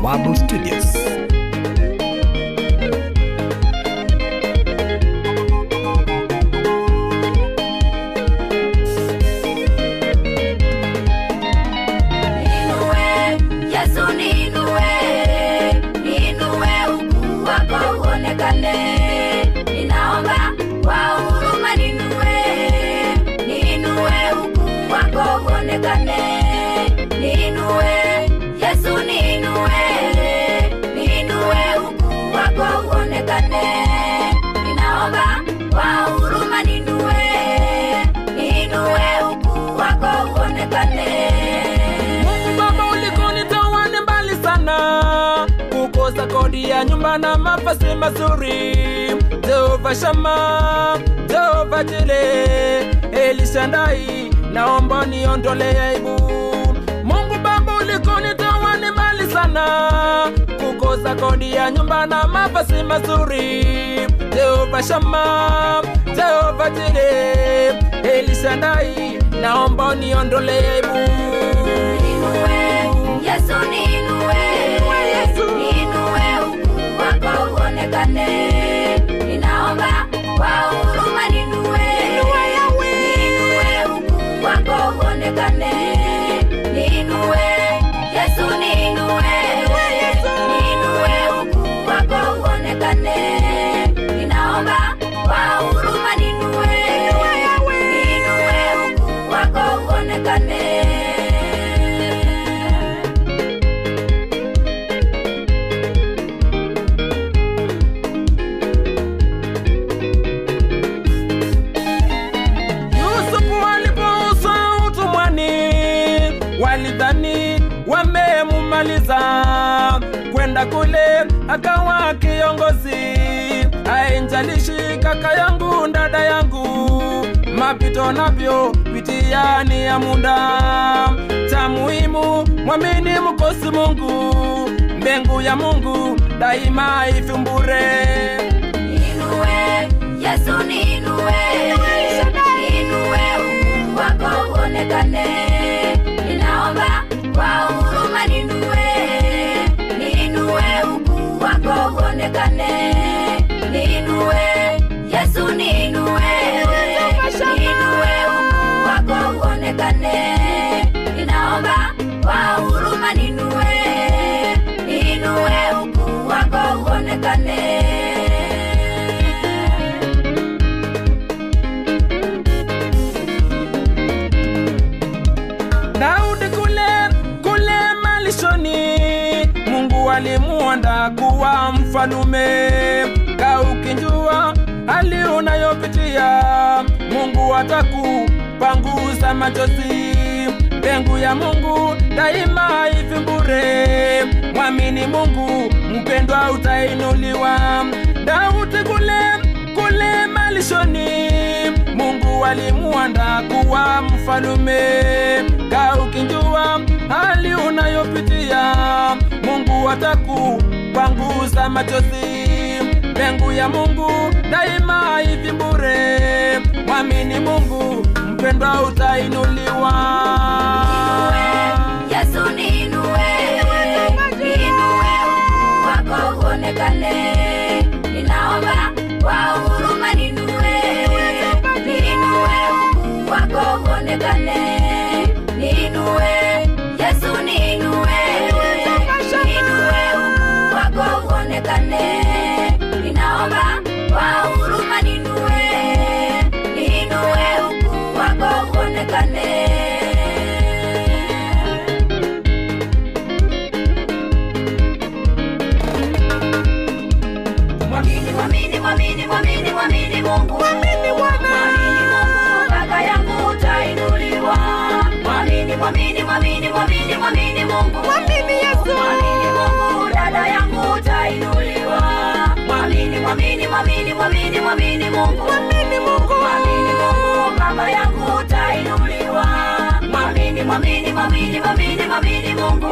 Bawabu Studios. Kodi ya nyumba na mavazi mazuri, Jehova Shama, Jehova Jile, Elishandai, naomba niondole aibu. Mungu Baba ulikonitoa ni mbali sana, kukosa kodi ya nyumba na mavazi mazuri, Jehova Shama, Jehova Jile, Elishandai, naomba niondole aibu. Yesu niinue, ninaomba kwa huruma ninue ukuu wako uonekane, ninue Yesu ninue ukuu wako uonekane, ninaomba kwa huruma ninue ukuu wako uonekane. Walidhani wamemumaliza, kwenda kule akawa kiongozi. Hainjalishi kaka yangu dada yangu, mapito navyo pitiani ya muda. Cha muhimu mwamini mkosi Mungu, mbingu ya Mungu daima ifumbure. Ninue Yesu ninue ukuu wako uonekane, ninaomba kwa huruma ninue ukuu wako uonekane, ninue Yesu ninue ukuu wako uonekane, ninaomba kwa huruma ninue ukuu wako uonekane. Daudi kule malishoni, Mungu alimuanda kuwa mfalume. Kaukinjua hali unayopitia, Mungu atakupangusa machozi. Mbingu ya Mungu daima ifumbure, mwamini Mungu mpendwa utainuliwa. Daudi kule malishoni, Mungu alimuanda kuwa mfalume. Kaukinjua hali unayopitia, Mungu atakupangusa machozi. Mbingu ya Mungu daima ifumbure, mwamini Mungu mpendwa utainuliwa. Yesu ninue ukuu wako uonekane, ninaomba kwa huruma ninue ukuu wako uonekane, ninue Yesu ninue ukuu wako uonekane, ninaomba kwa huruma ninue ukuu wako uonekane. Mwamini Mungu, mwamini Bwana, kaka yangu utainuliwa. Mwamini Mungu, mwamini Yesu, mwamini Mungu, dada yangu utainuliwa. Mwamini Mungu, mwamini Mungu, mama yangu utainuliwa. Mwamini Mungu.